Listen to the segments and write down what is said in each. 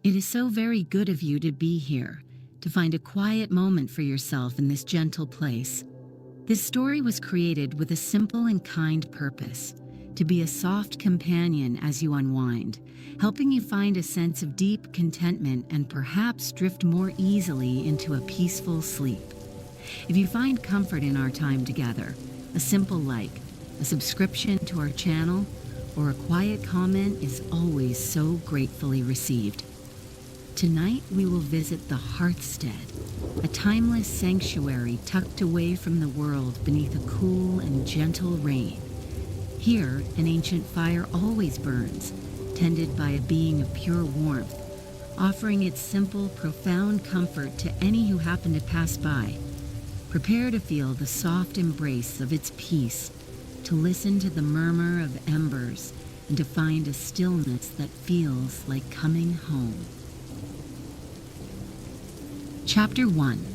It is so very good of you to be here, to find a quiet moment for yourself in this gentle place. This story was created with a simple and kind purpose, to be a soft companion as you unwind, helping you find a sense of deep contentment and perhaps drift more easily into a peaceful sleep. If you find comfort in our time together, a simple like, a subscription to our channel, or a quiet comment is always so gratefully received. Tonight we will visit the Hearth-stead, a timeless sanctuary tucked away from the world beneath a cool and gentle rain. Here, an ancient fire always burns, tended by a being of pure warmth, offering its simple, profound comfort to any who happen to pass by. Prepare to feel the soft embrace of its peace, to listen to the murmur of embers, and to find a stillness that feels like coming home. Chapter 1.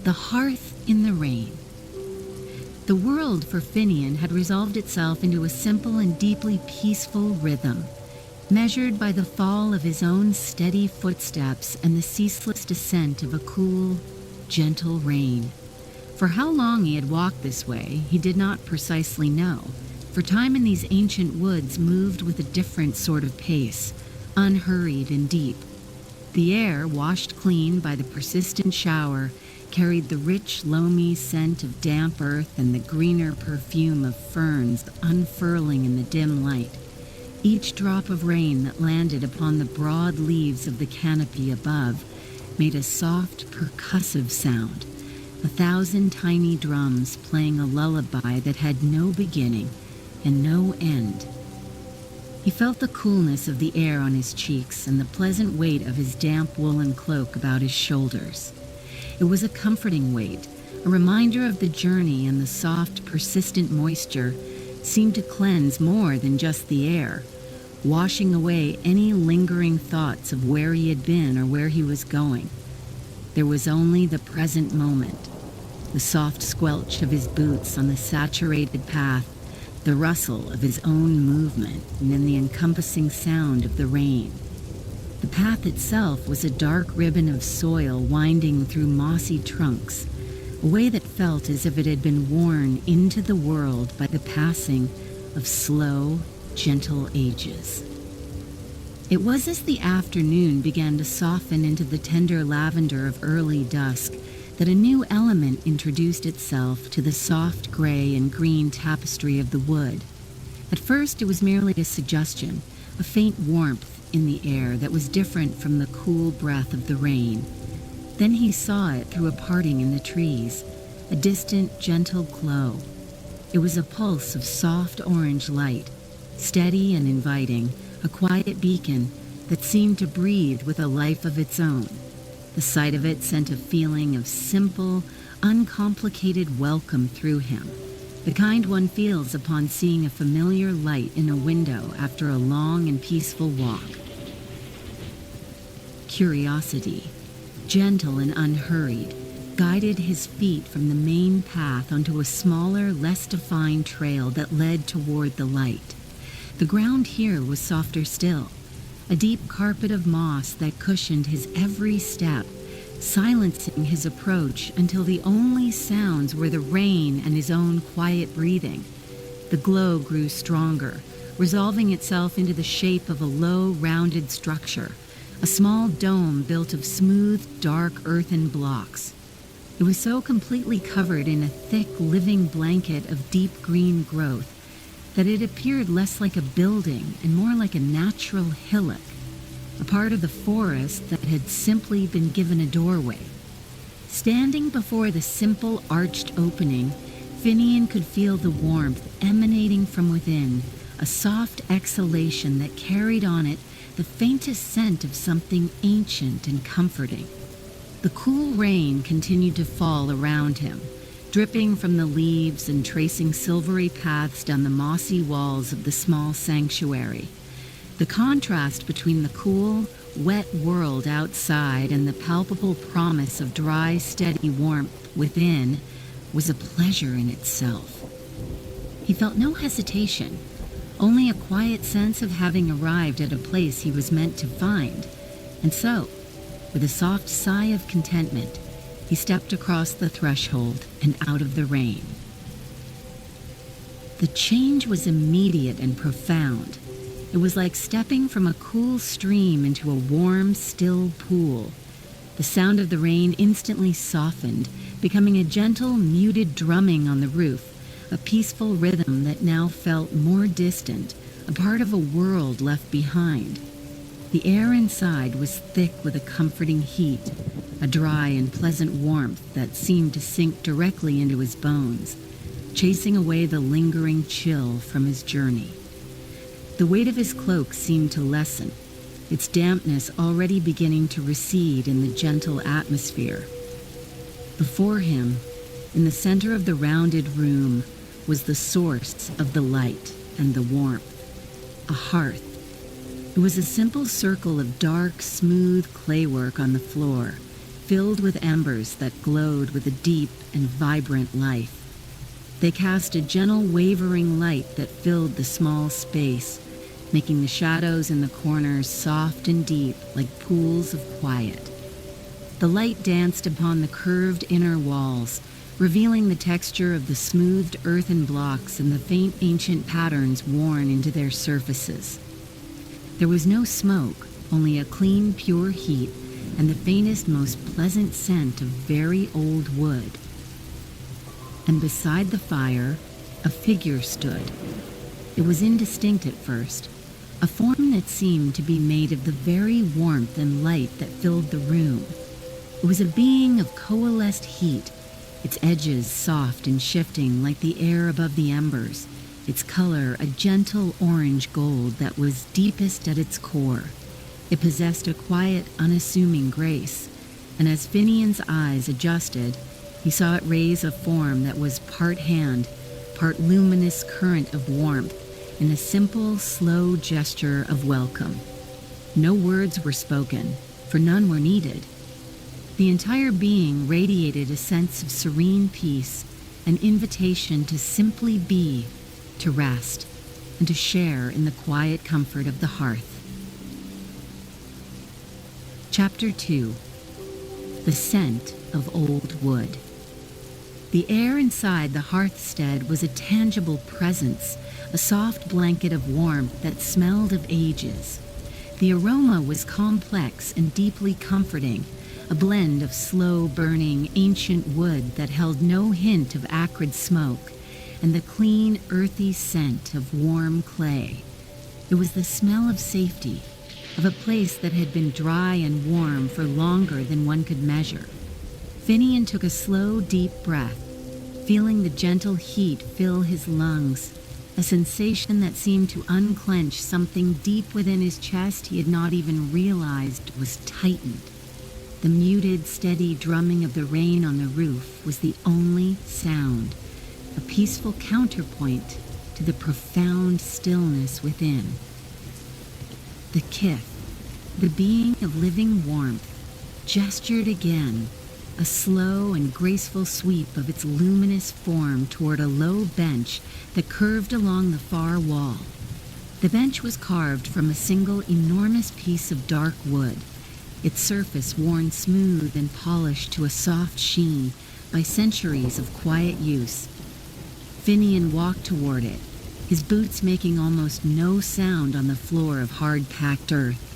The Hearth in the Rain. The world for Finian had resolved itself into a simple and deeply peaceful rhythm, measured by the fall of his own steady footsteps and the ceaseless descent of a cool, gentle rain. For how long he had walked this way, he did not precisely know, for time in these ancient woods moved with a different sort of pace, unhurried and deep. The air, washed clean by the persistent shower, carried the rich, loamy scent of damp earth and the greener perfume of ferns unfurling in the dim light. Each drop of rain that landed upon the broad leaves of the canopy above made a soft, percussive sound, 1,000 tiny drums playing a lullaby that had no beginning and no end. He felt the coolness of the air on his cheeks and the pleasant weight of his damp woolen cloak about his shoulders. It was a comforting weight, a reminder of the journey, and the soft, persistent moisture seemed to cleanse more than just the air, washing away any lingering thoughts of where he had been or where he was going. There was only the present moment, the soft squelch of his boots on the saturated path, the rustle of his own movement, and then the encompassing sound of the rain. The path itself was a dark ribbon of soil winding through mossy trunks, a way that felt as if it had been worn into the world by the passing of slow, gentle ages. It was as the afternoon began to soften into the tender lavender of early dusk that a new element introduced itself to the soft gray and green tapestry of the wood. At first it was merely a suggestion, a faint warmth in the air that was different from the cool breath of the rain. Then he saw it through a parting in the trees, a distant, gentle glow. It was a pulse of soft orange light, steady and inviting, a quiet beacon that seemed to breathe with a life of its own. The sight of it sent a feeling of simple, uncomplicated welcome through him, the kind one feels upon seeing a familiar light in a window after a long and peaceful walk. Curiosity, gentle and unhurried, guided his feet from the main path onto a smaller, less defined trail that led toward the light. The ground here was softer still, a deep carpet of moss that cushioned his every step, silencing his approach until the only sounds were the rain and his own quiet breathing. The glow grew stronger, resolving itself into the shape of a low, rounded structure, a small dome built of smooth, dark earthen blocks. It was so completely covered in a thick, living blanket of deep green growth that it appeared less like a building and more like a natural hillock, a part of the forest that had simply been given a doorway. Standing before the simple arched opening, Finian could feel the warmth emanating from within, a soft exhalation that carried on it the faintest scent of something ancient and comforting. The cool rain continued to fall around him, dripping from the leaves and tracing silvery paths down the mossy walls of the small sanctuary. The contrast between the cool, wet world outside and the palpable promise of dry, steady warmth within was a pleasure in itself. He felt no hesitation, only a quiet sense of having arrived at a place he was meant to find, And so, with a soft sigh of contentment, he stepped across the threshold and out of the rain. The change was immediate and profound. It was like stepping from a cool stream into a warm, still pool. The sound of the rain instantly softened, becoming a gentle, muted drumming on the roof, a peaceful rhythm that now felt more distant, a part of a world left behind. The air inside was thick with a comforting heat, a dry and pleasant warmth that seemed to sink directly into his bones, chasing away the lingering chill from his journey. The weight of his cloak seemed to lessen, its dampness already beginning to recede in the gentle atmosphere. Before him, in the center of the rounded room, was the source of the light and the warmth, a hearth. It was a simple circle of dark, smooth claywork on the floor, filled with embers that glowed with a deep and vibrant life. They cast a gentle, wavering light that filled the small space, making the shadows in the corners soft and deep like pools of quiet. The light danced upon the curved inner walls, revealing the texture of the smoothed earthen blocks and the faint ancient patterns worn into their surfaces. There was no smoke, only a clean, pure heat and the faintest, most pleasant scent of very old wood. And beside the fire, a figure stood. It was indistinct at first, a form that seemed to be made of the very warmth and light that filled the room. It was a being of coalesced heat, its edges soft and shifting like the air above the embers, its color a gentle orange gold that was deepest at its core. It possessed a quiet, unassuming grace, and as Finian's eyes adjusted, he saw it raise a form that was part hand, part luminous current of warmth, in a simple, slow gesture of welcome. No words were spoken, for none were needed. The entire being radiated a sense of serene peace, an invitation to simply be, to rest, and to share in the quiet comfort of the hearth. Chapter 2. The Scent of Old Wood. The air inside the Hearth-stead was a tangible presence, a soft blanket of warmth that smelled of ages. The aroma was complex and deeply comforting, a blend of slow-burning, ancient wood that held no hint of acrid smoke, and the clean, earthy scent of warm clay. It was the smell of safety, of a place that had been dry and warm for longer than one could measure. Finian took a slow, deep breath, feeling the gentle heat fill his lungs, a sensation that seemed to unclench something deep within his chest he had not even realized was tightened. The muted, steady drumming of the rain on the roof was the only sound, a peaceful counterpoint to the profound stillness within. The Kith, the being of living warmth, gestured again, a slow and graceful sweep of its luminous form toward a low bench that curved along the far wall. The bench was carved from a single enormous piece of dark wood, its surface worn smooth and polished to a soft sheen by centuries of quiet use. Finian walked toward it, his boots making almost no sound on the floor of hard-packed earth.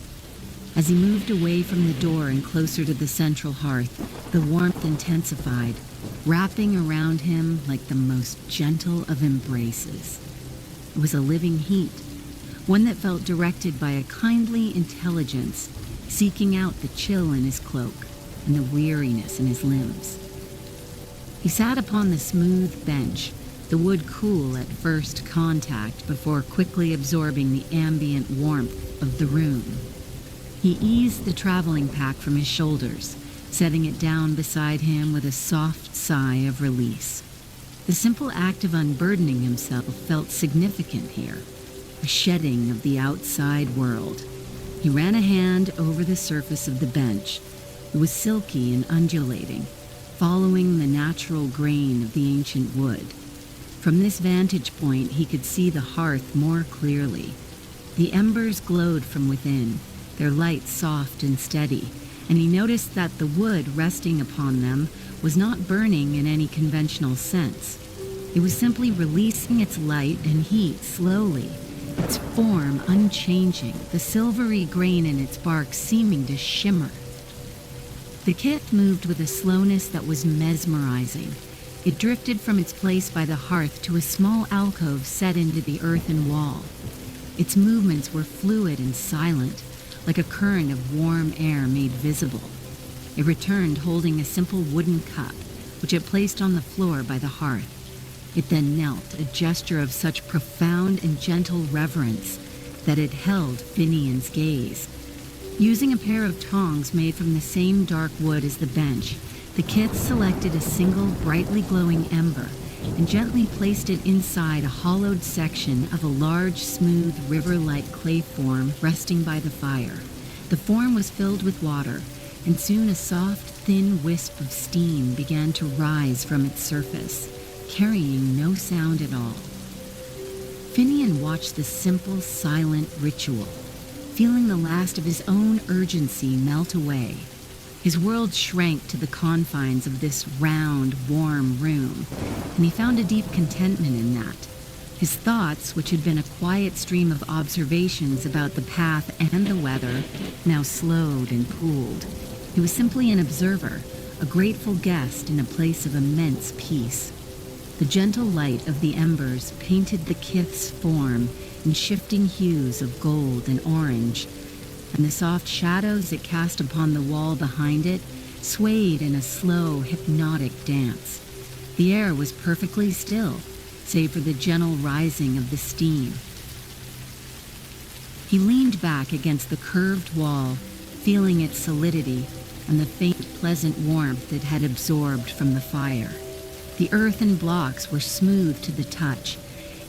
As he moved away from the door and closer to the central hearth, the warmth intensified, wrapping around him like the most gentle of embraces. It was a living heat, one that felt directed by a kindly intelligence, seeking out the chill in his cloak and the weariness in his limbs. He sat upon the smooth bench, the wood cool at first contact before quickly absorbing the ambient warmth of the room. He eased the traveling pack from his shoulders, setting it down beside him with a soft sigh of release. The simple act of unburdening himself felt significant here, a shedding of the outside world. He ran a hand over the surface of the bench. It was silky and undulating, following the natural grain of the ancient wood. From this vantage point, he could see the hearth more clearly. The embers glowed from within, their light soft and steady, and he noticed that the wood resting upon them was not burning in any conventional sense. It was simply releasing its light and heat slowly, its form unchanging, the silvery grain in its bark seeming to shimmer. The kith moved with a slowness that was mesmerizing. It drifted from its place by the hearth to a small alcove set into the earthen wall. Its movements were fluid and silent, like a current of warm air made visible. It returned holding a simple wooden cup, which it placed on the floor by the hearth. It then knelt, a gesture of such profound and gentle reverence that it held Finian's gaze. Using a pair of tongs made from the same dark wood as the bench, the kith selected a single brightly glowing ember and gently placed it inside a hollowed section of a large, smooth, river-like clay form resting by the fire. The form was filled with water, and soon a soft, thin wisp of steam began to rise from its surface, carrying no sound at all. Finian watched the simple, silent ritual, feeling the last of his own urgency melt away. His world shrank to the confines of this round, warm room, and he found a deep contentment in that. His thoughts, which had been a quiet stream of observations about the path and the weather, now slowed and cooled. He was simply an observer, a grateful guest in a place of immense peace. The gentle light of the embers painted the kith's form in shifting hues of gold and orange, and the soft shadows it cast upon the wall behind it swayed in a slow, hypnotic dance. The air was perfectly still, save for the gentle rising of the steam. He leaned back against the curved wall, feeling its solidity and the faint, pleasant warmth it had absorbed from the fire. The earthen blocks were smooth to the touch,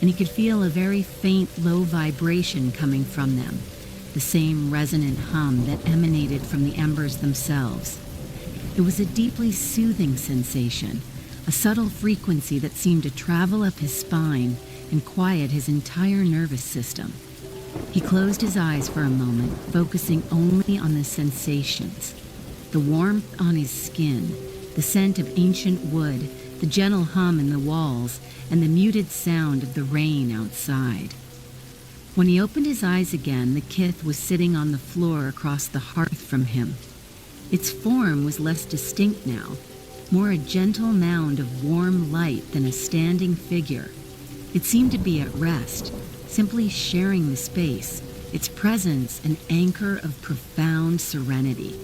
and he could feel a very faint, low vibration coming from them, the same resonant hum that emanated from the embers themselves. It was a deeply soothing sensation, a subtle frequency that seemed to travel up his spine and quiet his entire nervous system. He closed his eyes for a moment, focusing only on the sensations. The warmth on his skin, the scent of ancient wood, the gentle hum in the walls, and the muted sound of the rain outside. When he opened his eyes again, the kith was sitting on the floor across the hearth from him. Its form was less distinct now, more a gentle mound of warm light than a standing figure. It seemed to be at rest, simply sharing the space, its presence an anchor of profound serenity.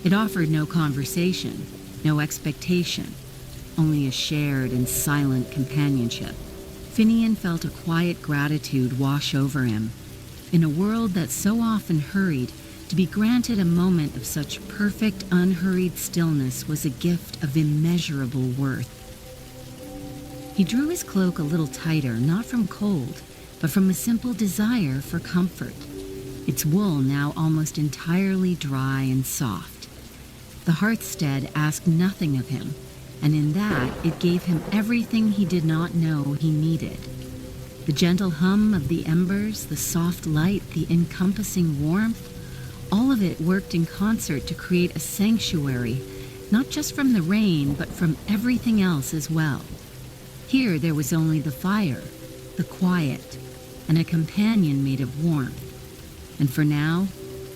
It offered no conversation, no expectation, only a shared and silent companionship. Finian felt a quiet gratitude wash over him. In a world that so often hurried, to be granted a moment of such perfect, unhurried stillness was a gift of immeasurable worth. He drew his cloak a little tighter, not from cold, but from a simple desire for comfort, its wool now almost entirely dry and soft. The Hearth-stead asked nothing of him, and in that it gave him everything he did not know he needed. The gentle hum of the embers, the soft light, the encompassing warmth, all of it worked in concert to create a sanctuary, not just from the rain, but from everything else as well. Here there was only the fire, the quiet, and a companion made of warmth. And for now,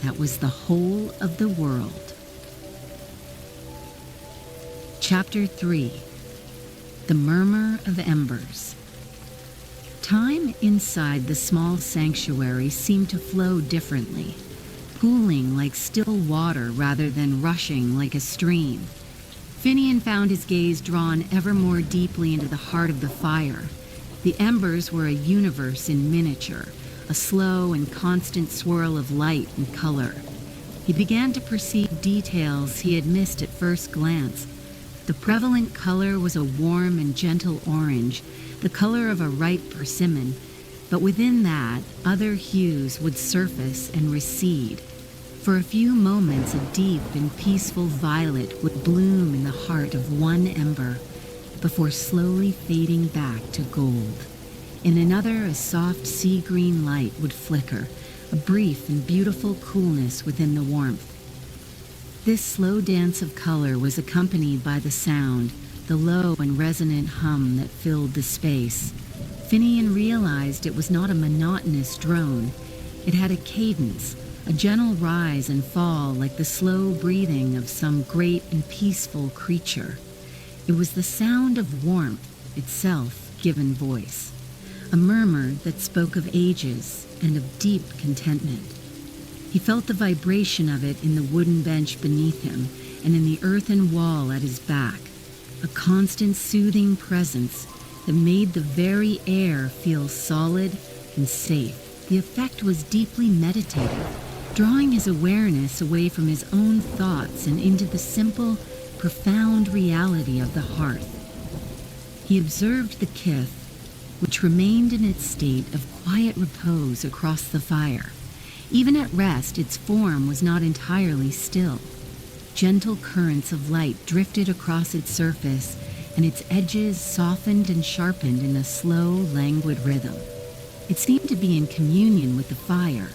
that was the whole of the world. Chapter 3. The Murmur of Embers. Time inside the small sanctuary seemed to flow differently, pooling like still water rather than rushing like a stream. Finian found his gaze drawn ever more deeply into the heart of the fire. The embers were a universe in miniature, a slow and constant swirl of light and color. He began to perceive details he had missed at first glance. The prevalent color was a warm and gentle orange, the color of a ripe persimmon, but within that, other hues would surface and recede. For a few moments, a deep and peaceful violet would bloom in the heart of one ember, before slowly fading back to gold. In another, a soft sea green light would flicker, a brief and beautiful coolness within the warmth. This slow dance of color was accompanied by the sound, the low and resonant hum that filled the space. Finian realized it was not a monotonous drone. It had a cadence, a gentle rise and fall like the slow breathing of some great and peaceful creature. It was the sound of warmth itself given voice, a murmur that spoke of ages and of deep contentment. He felt the vibration of it in the wooden bench beneath him and in the earthen wall at his back, a constant soothing presence that made the very air feel solid and safe. The effect was deeply meditative, drawing his awareness away from his own thoughts and into the simple, profound reality of the hearth. He observed the kith, which remained in its state of quiet repose across the fire. Even at rest, its form was not entirely still. Gentle currents of light drifted across its surface, and its edges softened and sharpened in a slow, languid rhythm. It seemed to be in communion with the fire,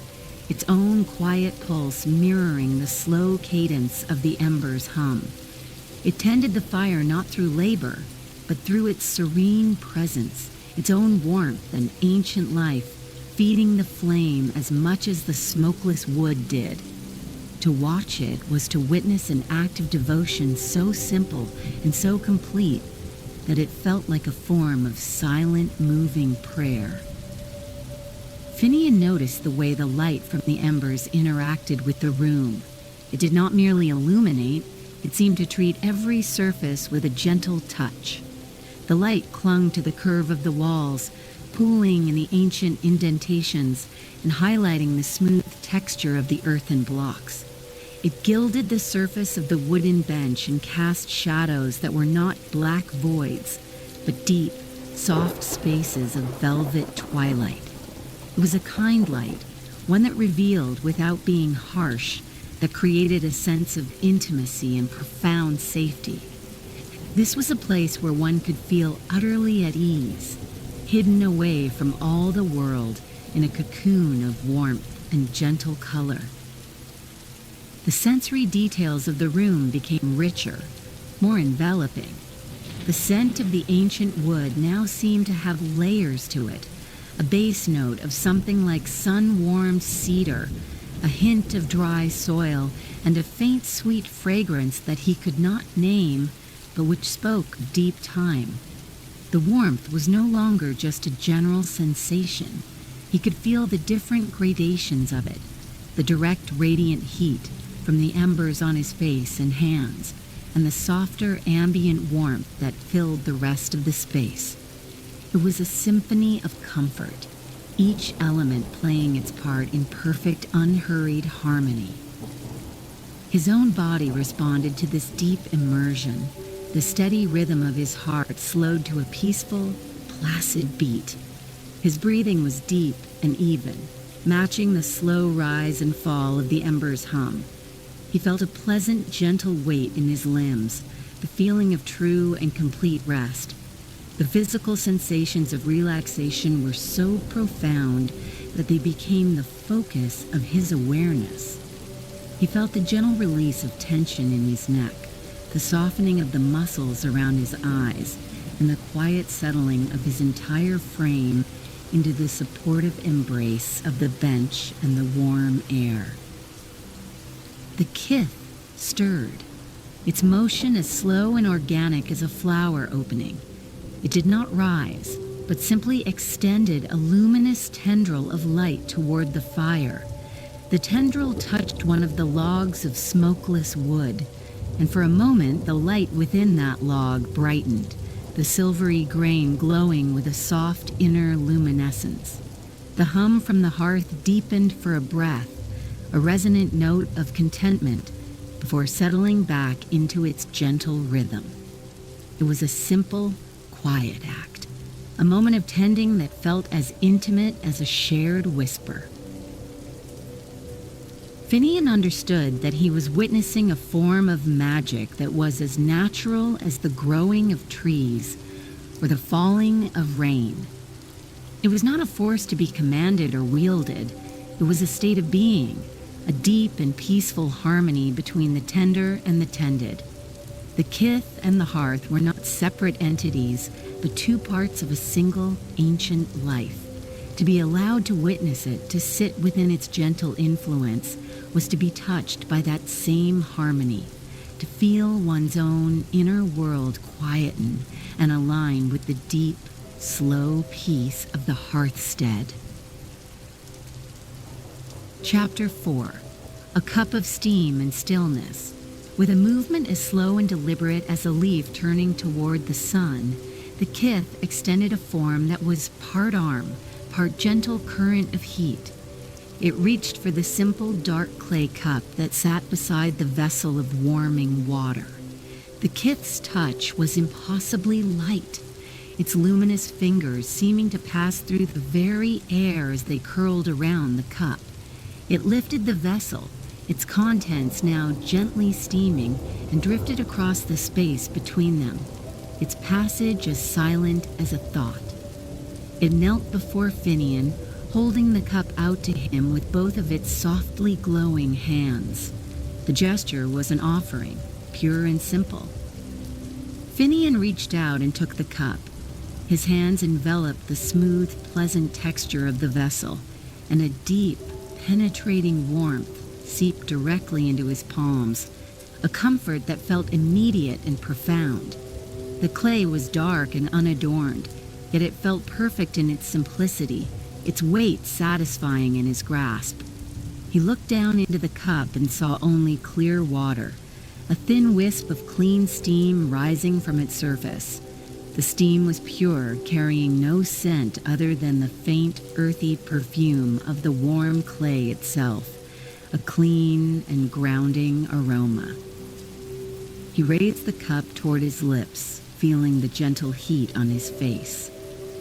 its own quiet pulse mirroring the slow cadence of the embers' hum. It tended the fire not through labor, but through its serene presence, its own warmth and ancient life, feeding the flame as much as the smokeless wood did. To watch it was to witness an act of devotion so simple and so complete that it felt like a form of silent, moving prayer. Finian noticed the way the light from the embers interacted with the room. It did not merely illuminate, it seemed to treat every surface with a gentle touch. The light clung to the curve of the walls, pooling in the ancient indentations and highlighting the smooth texture of the earthen blocks. It gilded the surface of the wooden bench and cast shadows that were not black voids, but deep, soft spaces of velvet twilight. It was a kind light, one that revealed without being harsh, that created a sense of intimacy and profound safety. This was a place where one could feel utterly at ease, hidden away from all the world in a cocoon of warmth and gentle color. The sensory details of the room became richer, more enveloping. The scent of the ancient wood now seemed to have layers to it, a base note of something like sun-warmed cedar, a hint of dry soil, and a faint sweet fragrance that he could not name, but which spoke of deep time. The warmth was no longer just a general sensation. He could feel the different gradations of it, the direct radiant heat from the embers on his face and hands, and the softer ambient warmth that filled the rest of the space. It was a symphony of comfort, each element playing its part in perfect, unhurried harmony. His own body responded to this deep immersion. The steady rhythm of his heart slowed to a peaceful, placid beat. His breathing was deep and even, matching the slow rise and fall of the embers' hum. He felt a pleasant, gentle weight in his limbs, the feeling of true and complete rest. The physical sensations of relaxation were so profound that they became the focus of his awareness. He felt the gentle release of tension in his neck, the softening of the muscles around his eyes, and the quiet settling of his entire frame into the supportive embrace of the bench and the warm air. The kith stirred, its motion as slow and organic as a flower opening. It did not rise, but simply extended a luminous tendril of light toward the fire. The tendril touched one of the logs of smokeless wood, and for a moment the light within that log brightened, the silvery grain glowing with a soft inner luminescence. The hum from the hearth deepened for a breath, a resonant note of contentment, before settling back into its gentle rhythm. It was a simple, quiet act, a moment of tending that felt as intimate as a shared whisper. Finian understood that he was witnessing a form of magic that was as natural as the growing of trees or the falling of rain. It was not a force to be commanded or wielded. It was a state of being, a deep and peaceful harmony between the tender and the tended. The kith and the hearth were not separate entities, but two parts of a single ancient life. To be allowed to witness it, to sit within its gentle influence, was to be touched by that same harmony, to feel one's own inner world quieten and align with the deep, slow peace of the Hearth-stead. Chapter 4. A cup of steam and stillness. With a movement as slow and deliberate as a leaf turning toward the sun, the kith extended a form that was part arm, part gentle current of heat. It reached for the simple dark clay cup that sat beside the vessel of warming water. The kith's touch was impossibly light, its luminous fingers seeming to pass through the very air as they curled around the cup. It lifted the vessel, its contents now gently steaming, and drifted across the space between them, its passage as silent as a thought. It knelt before Finian, holding the cup out to him with both of its softly glowing hands. The gesture was an offering, pure and simple. Finian reached out and took the cup. His hands enveloped the smooth, pleasant texture of the vessel, and a deep, penetrating warmth seeped directly into his palms, a comfort that felt immediate and profound. The clay was dark and unadorned, yet it felt perfect in its simplicity, its weight satisfying in his grasp. He looked down into the cup and saw only clear water, a thin wisp of clean steam rising from its surface. The steam was pure, carrying no scent other than the faint, earthy perfume of the warm clay itself, a clean and grounding aroma. He raised the cup toward his lips, feeling the gentle heat on his face.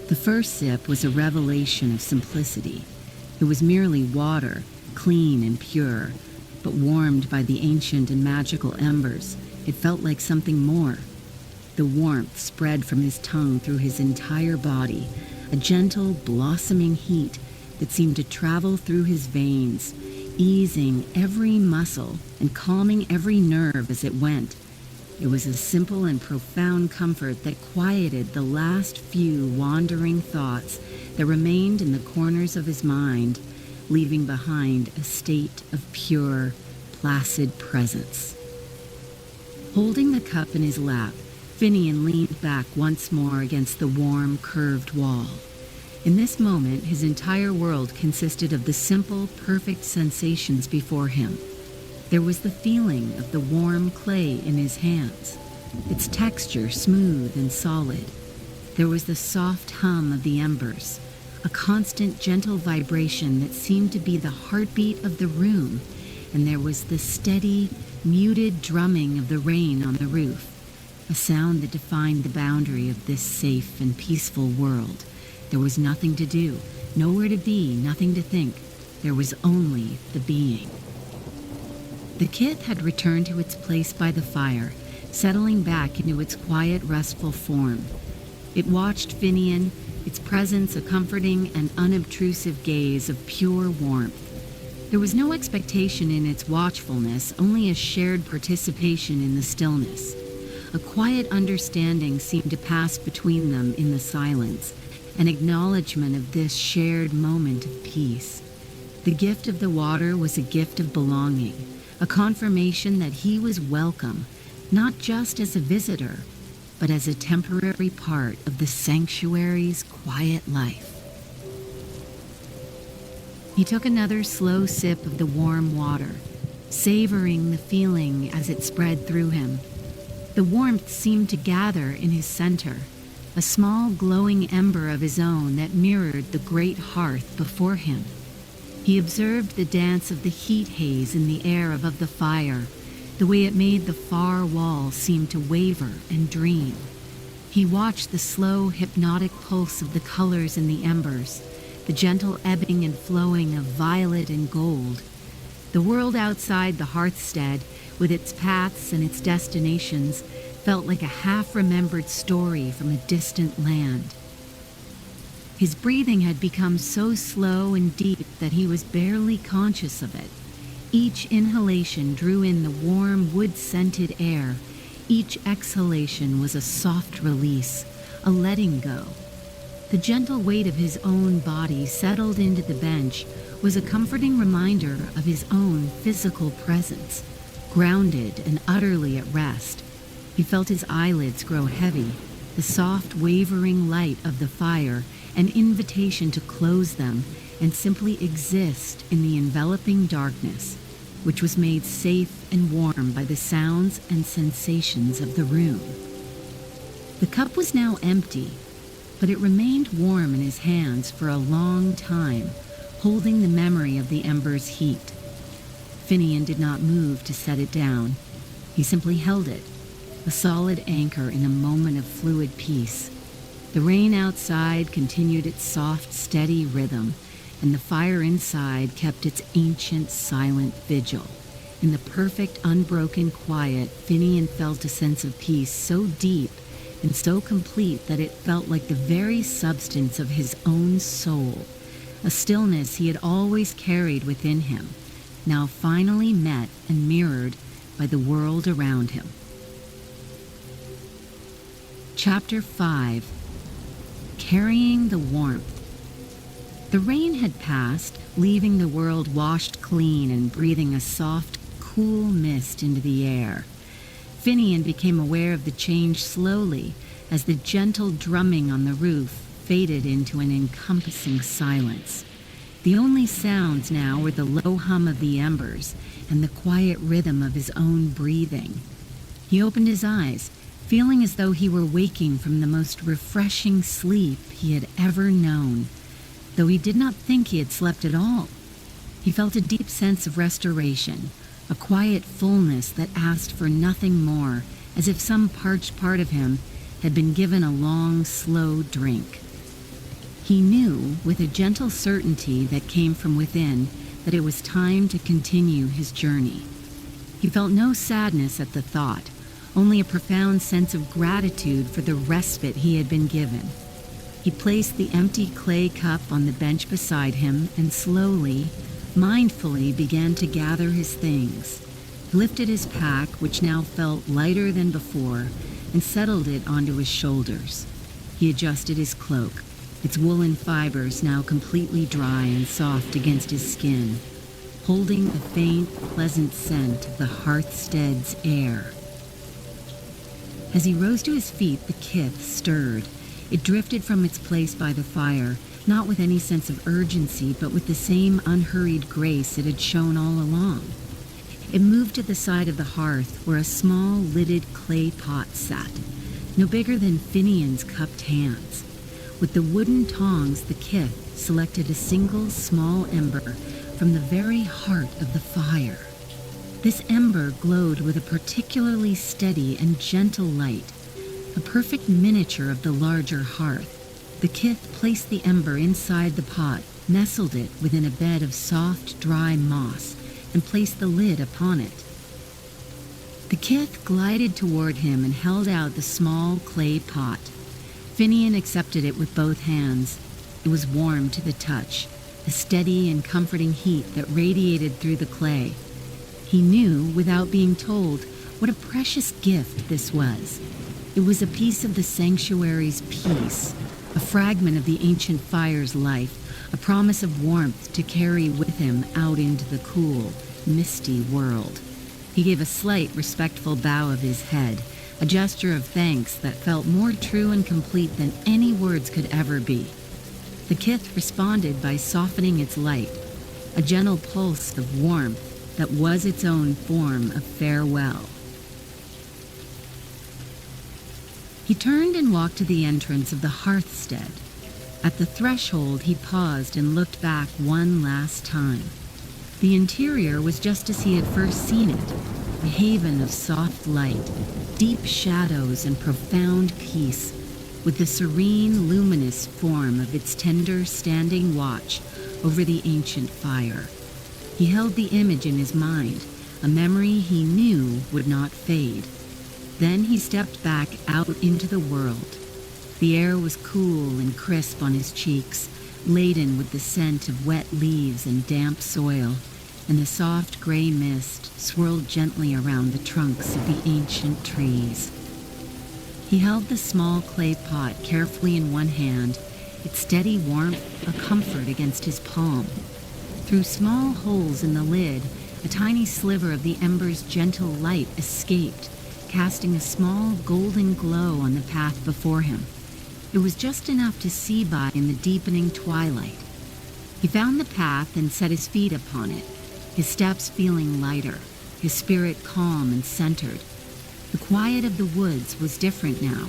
The first sip was a revelation of simplicity. It was merely water, clean and pure, but warmed by the ancient and magical embers, it felt like something more. The warmth spread from his tongue through his entire body, a gentle, blossoming heat that seemed to travel through his veins, easing every muscle and calming every nerve as it went. It was a simple and profound comfort that quieted the last few wandering thoughts that remained in the corners of his mind, leaving behind a state of pure, placid presence. Holding the cup in his lap, Finian leaned back once more against the warm, curved wall. In this moment, his entire world consisted of the simple, perfect sensations before him. There was the feeling of the warm clay in his hands, its texture smooth and solid. There was the soft hum of the embers, a constant gentle vibration that seemed to be the heartbeat of the room, and there was the steady, muted drumming of the rain on the roof, a sound that defined the boundary of this safe and peaceful world. There was nothing to do, nowhere to be, nothing to think. There was only the being. The kith had returned to its place by the fire, settling back into its quiet, restful form. It watched Finian, its presence a comforting and unobtrusive gaze of pure warmth. There was no expectation in its watchfulness, only a shared participation in the stillness. A quiet understanding seemed to pass between them in the silence, an acknowledgement of this shared moment of peace. The gift of the water was a gift of belonging, a confirmation that he was welcome, not just as a visitor, but as a temporary part of the sanctuary's quiet life. He took another slow sip of the warm water, savoring the feeling as it spread through him. The warmth seemed to gather in his center, a small glowing ember of his own that mirrored the great hearth before him. He observed the dance of the heat haze in the air above the fire, the way it made the far wall seem to waver and dream. He watched the slow, hypnotic pulse of the colors in the embers, the gentle ebbing and flowing of violet and gold. The world outside the Hearth-stead, with its paths and its destinations, felt like a half-remembered story from a distant land. His breathing had become so slow and deep that he was barely conscious of it. Each inhalation drew in the warm, wood-scented air. Each exhalation was a soft release, a letting go. The gentle weight of his own body settled into the bench was a comforting reminder of his own physical presence, grounded and utterly at rest. He felt his eyelids grow heavy, the soft, wavering light of the fire, an invitation to close them and simply exist in the enveloping darkness, which was made safe and warm by the sounds and sensations of the room. The cup was now empty, but it remained warm in his hands for a long time, holding the memory of the ember's heat. Finian did not move to set it down. He simply held it, a solid anchor in a moment of fluid peace. The rain outside continued its soft, steady rhythm, and the fire inside kept its ancient, silent vigil. In the perfect, unbroken quiet, Finian felt a sense of peace so deep and so complete that it felt like the very substance of his own soul, a stillness he had always carried within him, now finally met and mirrored by the world around him. Chapter 5. Carrying the Warmth. The rain had passed, leaving the world washed clean and breathing a soft, cool mist into the air. Finian became aware of the change slowly as the gentle drumming on the roof faded into an encompassing silence. The only sounds now were the low hum of the embers and the quiet rhythm of his own breathing. He opened his eyes, feeling as though he were waking from the most refreshing sleep he had ever known, though he did not think he had slept at all. He felt a deep sense of restoration, a quiet fullness that asked for nothing more, as if some parched part of him had been given a long, slow drink. He knew, with a gentle certainty that came from within, that it was time to continue his journey. He felt no sadness at the thought, only a profound sense of gratitude for the respite he had been given. He placed the empty clay cup on the bench beside him and slowly, mindfully began to gather his things. He lifted his pack, which now felt lighter than before, and settled it onto his shoulders. He adjusted his cloak, its woolen fibers now completely dry and soft against his skin, holding the faint, pleasant scent of the Hearth-stead's air. As he rose to his feet, the kith stirred. It drifted from its place by the fire, not with any sense of urgency, but with the same unhurried grace it had shown all along. It moved to the side of the hearth, where a small, lidded clay pot sat, no bigger than Finian's cupped hands. With the wooden tongs, the kith selected a single small ember from the very heart of the fire. This ember glowed with a particularly steady and gentle light, a perfect miniature of the larger hearth. The kith placed the ember inside the pot, nestled it within a bed of soft, dry moss, and placed the lid upon it. The kith glided toward him and held out the small clay pot. Finian accepted it with both hands. It was warm to the touch, a steady and comforting heat that radiated through the clay. He knew, without being told, what a precious gift this was. It was a piece of the sanctuary's peace, a fragment of the ancient fire's life, a promise of warmth to carry with him out into the cool, misty world. He gave a slight, respectful bow of his head, a gesture of thanks that felt more true and complete than any words could ever be. The kith responded by softening its light, a gentle pulse of warmth that was its own form of farewell. He turned and walked to the entrance of the Hearth-stead. At the threshold, he paused and looked back one last time. The interior was just as he had first seen it, a haven of soft light, deep shadows and profound peace, with the serene, luminous form of its tender, standing watch over the ancient fire. He held the image in his mind, a memory he knew would not fade. Then he stepped back out into the world. The air was cool and crisp on his cheeks, laden with the scent of wet leaves and damp soil, and the soft gray mist swirled gently around the trunks of the ancient trees. He held the small clay pot carefully in one hand, its steady warmth a comfort against his palm. Through small holes in the lid, a tiny sliver of the ember's gentle light escaped, casting a small golden glow on the path before him. It was just enough to see by in the deepening twilight. He found the path and set his feet upon it, his steps feeling lighter, his spirit calm and centered. The quiet of the woods was different now.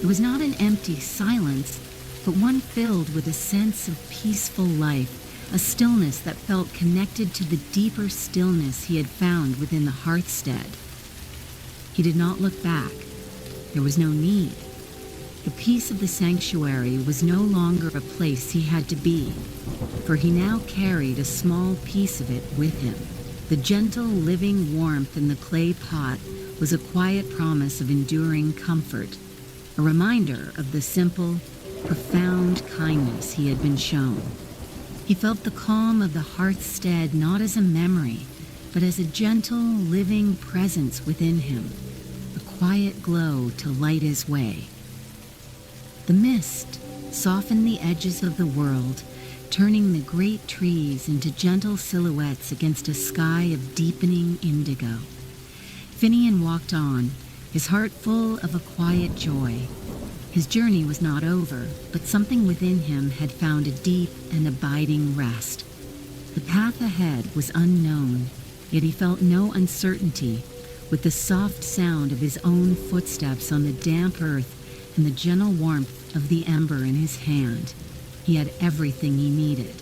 It was not an empty silence, but one filled with a sense of peaceful life, a stillness that felt connected to the deeper stillness he had found within the Hearth-stead. He did not look back. There was no need. The peace of the sanctuary was no longer a place he had to be, for he now carried a small piece of it with him. The gentle, living warmth in the clay pot was a quiet promise of enduring comfort, a reminder of the simple, profound kindness he had been shown. He felt the calm of the Hearth-stead not as a memory, but as a gentle, living presence within him, a quiet glow to light his way. The mist softened the edges of the world, turning the great trees into gentle silhouettes against a sky of deepening indigo. Finian walked on, his heart full of a quiet joy. His journey was not over, but something within him had found a deep and abiding rest. The path ahead was unknown, yet he felt no uncertainty, with the soft sound of his own footsteps on the damp earth and the gentle warmth of the ember in his hand. He had everything he needed.